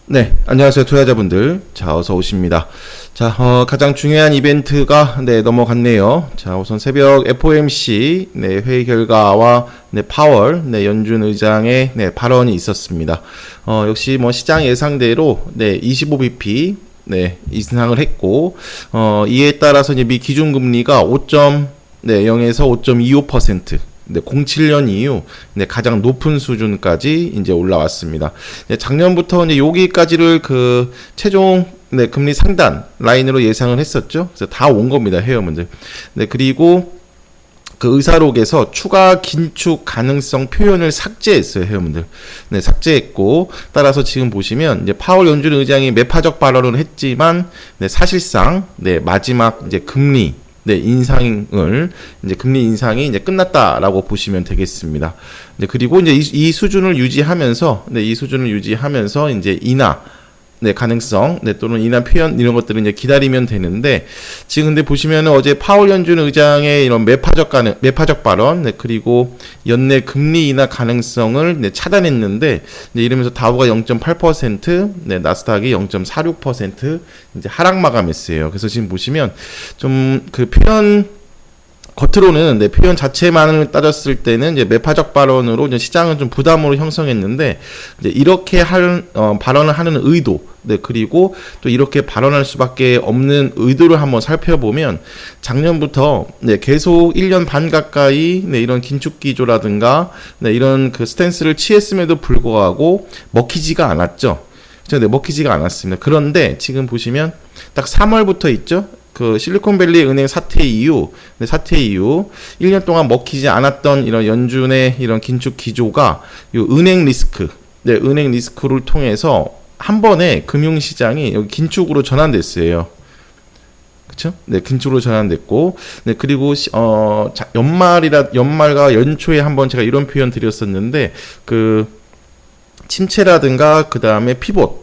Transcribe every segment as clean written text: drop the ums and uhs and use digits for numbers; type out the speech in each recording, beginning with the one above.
네, 안녕하세요, 투자자분들. 자, 어서 오십니다. 자, 가장 중요한 이벤트가, 넘어갔네요. 자, 우선 새벽 FOMC, 회의 결과와, 파월, 연준 의장의, 발언이 있었습니다. 역시 뭐 시장 예상대로, 25bp, 인상을 했고, 이에 따라서 이제 미 기준금리가 0에서 5.25%, 07년 이후 가장 높은 수준까지 이제 올라왔습니다. 작년부터 이제 여기까지를 그 최종 금리 상단 라인으로 예상을 했었죠. 그래서 다 온 겁니다, 회원분들. 그리고 그 의사록에서 추가 긴축 가능성 표현을 삭제했어요, 회원분들. 삭제했고, 따라서 지금 보시면 이제 파월 연준 의장이 매파적 발언을 했지만, 사실상 마지막 이제 금리 인상을, 이제 금리 인상이 이제 끝났다라고 보시면 되겠습니다. 그리고 이제 이 수준을 유지하면서, 이제 인하, 가능성, 또는 인하 표현, 이런 것들은 이제 기다리면 되는데, 지금 근데 보시면은 어제 파월 연준 의장의 이런 매파적 발언, 그리고 연내 금리 인하 가능성을 차단했는데, 이러면서 다우가 0.8%, 나스닥이 0.46% 이제 하락 마감했어요. 그래서 지금 보시면 좀 그 표현, 겉으로는 표현 자체만을 따졌을 때는 이제 매파적 발언으로 이제 시장은 좀 부담으로 형성했는데, 이제 이렇게 발언을 하는 의도, 그리고 또 이렇게 발언할 수밖에 없는 의도를 한번 살펴보면, 작년부터 계속 1년 반 가까이 이런 긴축 기조라든가 이런 그 스탠스를 취했음에도 불구하고 먹히지가 않았죠. 먹히지가 않았습니다. 그런데 지금 보시면 딱 3월부터 있죠. 그 실리콘밸리 은행 사태 이후 1년 동안 먹히지 않았던 이런 연준의 이런 긴축 기조가 요 은행 리스크를 통해서 한 번에 금융시장이 여기 긴축으로 전환됐어요. 그렇죠? 긴축으로 전환됐고, 그리고 연말과 연초에 한번 제가 이런 표현 드렸었는데, 그 침체라든가 그 다음에 피봇,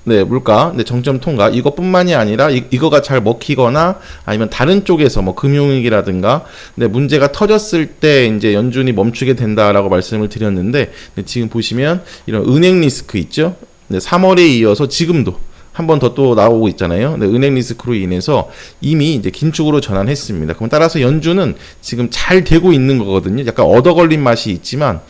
물가, 정점 통과, 이것뿐만이 아니라 이거가 잘 먹히거나 아니면 다른 쪽에서 뭐 금융위기라든가 문제가 터졌을 때 이제 연준이 멈추게 된다라고 말씀을 드렸는데, 지금 보시면 이런 은행 리스크 있죠. 3월에 이어서 지금도 한 번 더 또 나오고 있잖아요. 은행 리스크로 인해서 이미 이제 긴축으로 전환했습니다. 그럼 따라서 연준은 지금 잘 되고 있는 거거든요. 약간 얻어걸린 맛이 있지만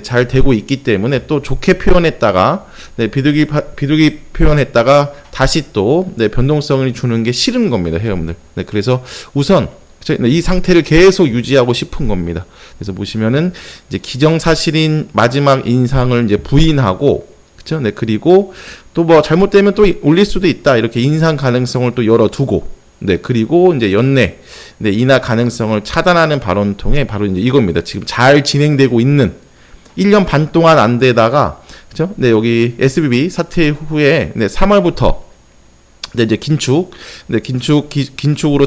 잘 되고 있기 때문에 또 좋게 표현했다가 비둘기 표현했다가 다시 또 변동성을 주는 게 싫은 겁니다, 회원들. 그래서 우선 이 상태를 계속 유지하고 싶은 겁니다. 그래서 보시면은 이제 기정사실인 마지막 인상을 이제 부인하고, 그렇죠? 그리고 또 뭐 잘못되면 또 올릴 수도 있다, 이렇게 인상 가능성을 또 열어두고, 그리고 이제 연내 인하 가능성을 차단하는 발언을 통해 바로 이제 이겁니다. 지금 잘 진행되고 있는 1년 반 동안 안 되다가, 그렇죠? 여기 SBB 사태 후에 3월부터 이제 긴축으로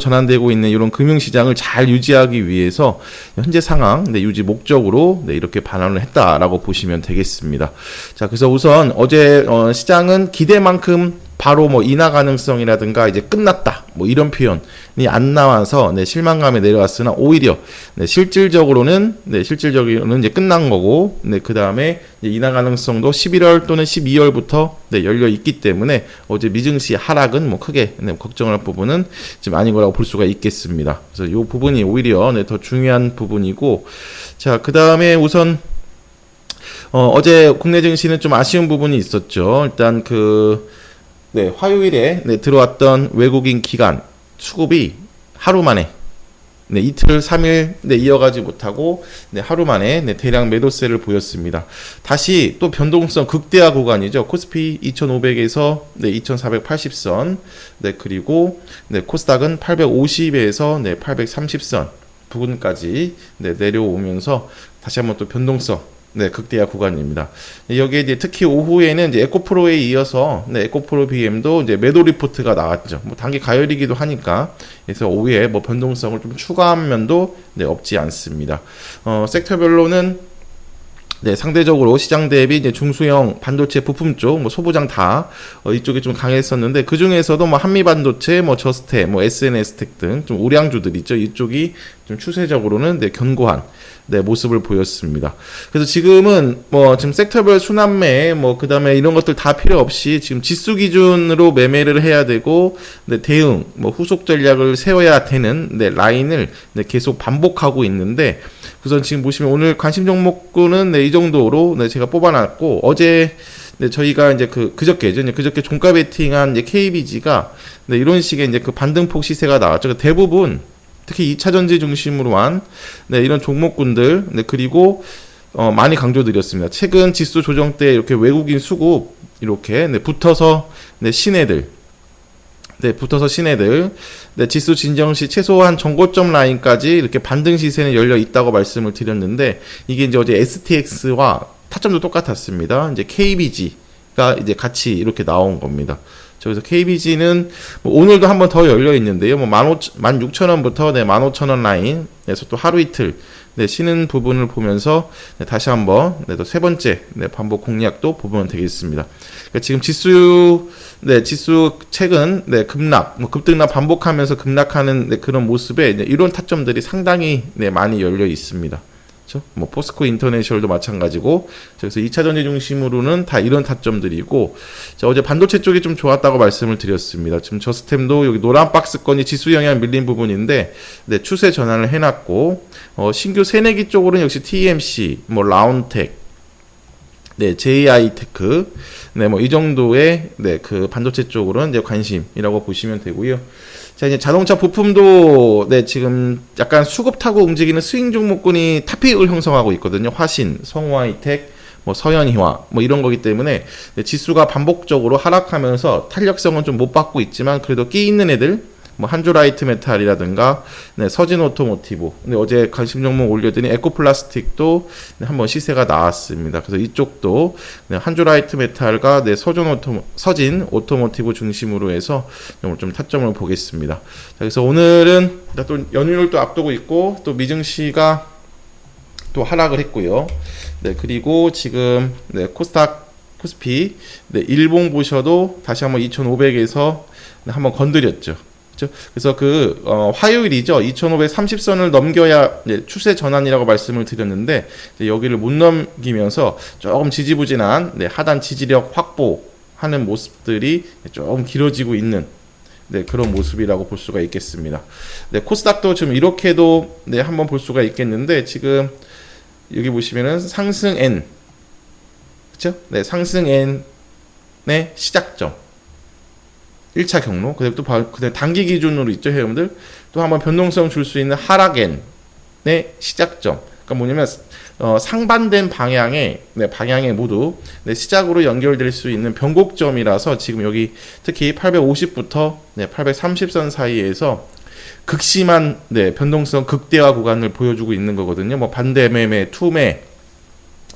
전환되고 있는 이런 금융시장을 잘 유지하기 위해서 현재 상황 유지 목적으로 이렇게 반환을 했다라고 보시면 되겠습니다. 자, 그래서 우선 어제 시장은 기대만큼 바로 뭐 인하 가능성이라든가 이제 끝났다, 뭐 이런 표현이 안 나와서 실망감에 내려왔으나, 오히려 실질적으로는 이제 끝난 거고, 그 다음에 인하 가능성도 11월 또는 12월부터 열려 있기 때문에 어제 미증시 하락은 뭐 크게 걱정할 부분은 지금 아닌 거라고 볼 수가 있겠습니다. 그래서 이 부분이 오히려 더 중요한 부분이고, 자, 그 다음에 우선 어제 국내 증시는 좀 아쉬운 부분이 있었죠. 일단 화요일에 들어왔던 외국인 기관 수급이 하루 만에 이틀 3일 이어가지 못하고 하루 만에 대량 매도세를 보였습니다. 다시 또 변동성 극대화 구간이죠. 코스피 2500에서 2480선, 그리고 코스닥은 850에서 830선 부근까지 내려오면서 다시 한번 또 변동성 극대화 구간입니다. 여기에 이제 특히 오후에는 이제 에코프로에 이어서 에코프로 BM도 이제 매도 리포트가 나왔죠. 뭐 단기 가열이기도 하니까, 그래서 오후에 뭐 변동성을 좀 추가한 면도 없지 않습니다. 섹터별로는 상대적으로 시장 대비 이제 중소형 반도체 부품 쪽, 뭐 소부장 다 이쪽이 좀 강했었는데, 그 중에서도 뭐 한미 반도체, 뭐 저스테, 뭐 SNS텍 등 좀 우량주들 있죠. 이쪽이 좀 추세적으로는 견고한 네, 모습을 보였습니다. 그래서 지금은 뭐 지금 섹터별 순환매 뭐 그다음에 이런 것들 다 필요 없이 지금 지수 기준으로 매매를 해야 되고 네, 대응 뭐 후속 전략을 세워야 되는 네, 라인을 네, 계속 반복하고 있는데 우선 지금 보시면 오늘 관심 종목군은 네, 이 정도로 네, 제가 뽑아놨고 어제 네, 저희가 이제 그저께죠. 그저께 종가 베팅한 이제 KBG가 네, 이런 식의 이제 그 반등폭 시세가 나왔죠. 대부분 특히 2차 전지 중심으로한 네, 이런 종목군들 네, 그리고 많이 강조드렸습니다. 최근 지수 조정 때 이렇게 외국인 수급 이렇게 네, 붙어서 네, 신애들 네, 지수 진정 시 최소한 정고점 라인까지 이렇게 반등 시세는 열려 있다고 말씀을 드렸는데 이게 이제 어제 STX와 타점도 똑같았습니다. 이제 KBG가 이제 같이 이렇게 나온 겁니다. 그래서 KBG는 뭐 오늘도 한 번 더 열려 있는데요. 뭐 16,000원부터 네, 15,000원 라인에서 또 하루 이틀 네, 쉬는 부분을 보면서 네, 다시 한번 네, 또 세 번째 네, 반복 공략도 보면 되겠습니다. 그러니까 지금 지수 최근 네, 급락, 뭐 급등락 반복하면서 급락하는 네, 그런 모습에 네, 이런 타점들이 상당히 네, 많이 열려 있습니다. 그렇죠? 뭐 포스코 인터내셔널도 마찬가지고 그래서 2차 전지 중심으로는 다 이런 타점들이고 자, 어제 반도체 쪽이 좀 좋았다고 말씀을 드렸습니다. 지금 저스템도 여기 노란 박스권이 지수 영향 밀린 부분인데 네, 추세 전환을 해놨고 신규 새내기 쪽으로는 역시 TMC, 뭐 라운텍, 네, JI테크, 네, 뭐 이 정도의 네, 그 반도체 쪽으로는 이제 관심이라고 보시면 되고요. 자, 이제 자동차 부품도 네, 지금 약간 수급 타고 움직이는 스윙 종목군이 탑픽을 형성하고 있거든요. 화신, 성우하이텍, 뭐 서현희화, 뭐 이런 거기 때문에 네, 지수가 반복적으로 하락하면서 탄력성은 좀 못 받고 있지만 그래도 끼 있는 애들, 뭐 한주라이트 메탈이라든가 네, 서진 오토모티브, 근데 어제 관심 종목 올려드린 에코플라스틱도 네, 한번 시세가 나왔습니다. 그래서 이쪽도 네, 한주라이트 메탈과 네, 서진 오토모티브 중심으로 해서 좀 타점을 보겠습니다. 자, 그래서 오늘은 또 연휴를 또 앞두고 있고 또 미증시가 또 하락을 했고요. 네, 그리고 지금 네, 코스피 네, 일봉 보셔도 다시 한번 2,500에서 네, 한번 건드렸죠. 그래서 화요일이죠. 2530선을 넘겨야 추세 전환이라고 말씀을 드렸는데 여기를 못 넘기면서 조금 지지부진한 하단 지지력 확보하는 모습들이 조금 길어지고 있는 그런 모습이라고 볼 수가 있겠습니다. 코스닥도 지금 이렇게도 한번 볼 수가 있겠는데 지금 여기 보시면은 상승 N, 그렇죠? 상승 N의 시작점. 1차 경로, 그다음에 또 그다음에 단기 기준으로 있죠, 회원들. 또 한번 변동성 줄 수 있는 하락 N의 시작점. 그러니까 뭐냐면 상반된 방향의 모두 시작으로 연결될 수 있는 변곡점이라서 지금 여기 특히 850부터 830선 사이에서 극심한 변동성 극대화 구간을 보여주고 있는 거거든요. 뭐 반대 매매, 투매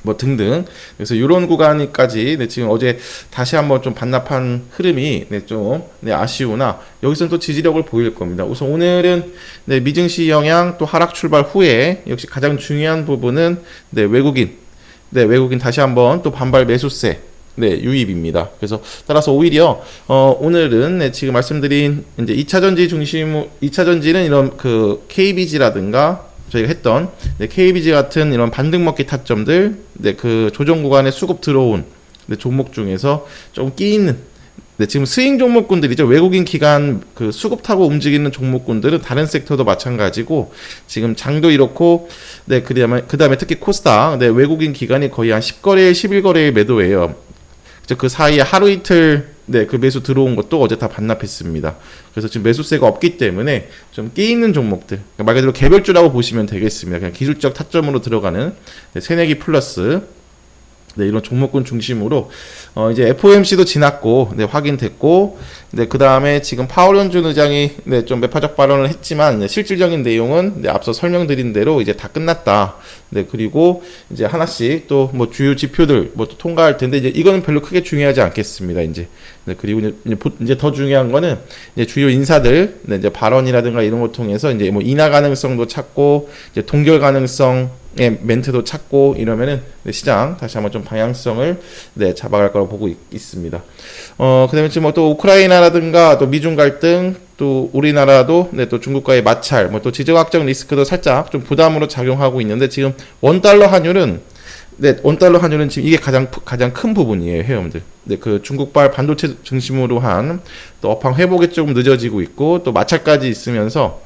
뭐 등등. 그래서 이런 구간까지 지금 어제 다시 한번 좀 반납한 흐름이 좀 아쉬우나 여기서는 또 지지력을 보일 겁니다. 우선 오늘은 미증시 영향 또 하락 출발 후에 역시 가장 중요한 부분은 외국인 다시 한번 또 반발 매수세 유입입니다. 그래서 따라서 오히려 오늘은 지금 말씀드린 이제 2차 전지는 이런 그 KBG라든가 저희가 했던 KBG 같은 이런 반등 먹기 타점들, 그 조정 구간에 수급 들어온 종목 중에서 좀 끼 있는 지금 스윙 종목군들이죠. 외국인 기관 그 수급 타고 움직이는 종목군들은 다른 섹터도 마찬가지고 지금 장도 이렇고 그다음에 특히 코스닥 외국인 기관이 거의 한 10거래일 11거래일 매도예요. 그 사이에 하루 이틀 그 매수 들어온 것도 어제 다 반납했습니다. 그래서 지금 매수세가 없기 때문에 좀 끼 있는 종목들, 그러니까 말 그대로 개별주라고 보시면 되겠습니다. 그냥 기술적 타점으로 들어가는 새내기 플러스 이런 종목군 중심으로 이제 FOMC도 지났고 확인됐고 그 다음에 지금 파월 연준 의장이 좀 매파적 발언을 했지만 실질적인 내용은 앞서 설명드린 대로 이제 다 끝났다. 그리고 이제 하나씩 또 뭐 주요 지표들 뭐 또 통과할 텐데 이제 이거는 별로 크게 중요하지 않겠습니다. 그리고 이제 더 중요한 거는 이제 주요 인사들 이제 발언이라든가 이런 걸 통해서 이제 뭐 인하 가능성도 찾고 이제 동결 가능성의 멘트도 찾고 이러면은 시장 다시 한번 좀 방향성을 잡아갈 거라고 보고 있습니다. 그다음에 지금 또 우크라이나라든가 또 미중 갈등 또 우리나라도 네, 또 중국과의 마찰, 뭐 또 지정학적 리스크도 살짝 좀 부담으로 작용하고 있는데 지금 원달러 환율은 네, 원달러 환율은 지금 이게 가장 큰 부분이에요, 회원들. 네, 그 중국발 반도체 중심으로 한 또 업황 회복이 조금 늦어지고 있고 또 마찰까지 있으면서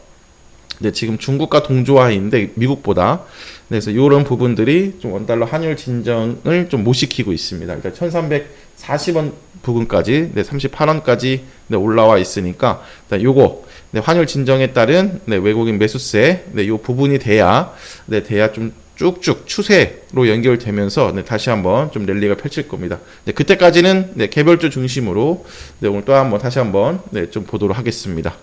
네, 지금 중국과 동조화인데 미국보다 네, 그래서 이런 부분들이 좀 원달러 환율 진정을 좀 못 시키고 있습니다. 일단 1,340원 부근까지 네, 38원까지 네, 올라와 있으니까 일단 요거 네, 환율 진정에 따른 네, 외국인 매수세 네, 요 부분이 돼야 좀 쭉쭉 추세로 연결되면서 네, 다시 한번 좀 랠리가 펼칠 겁니다. 네, 그때까지는 네, 개별주 중심으로 네, 오늘 또 한번 다시 한번 네, 좀 보도록 하겠습니다.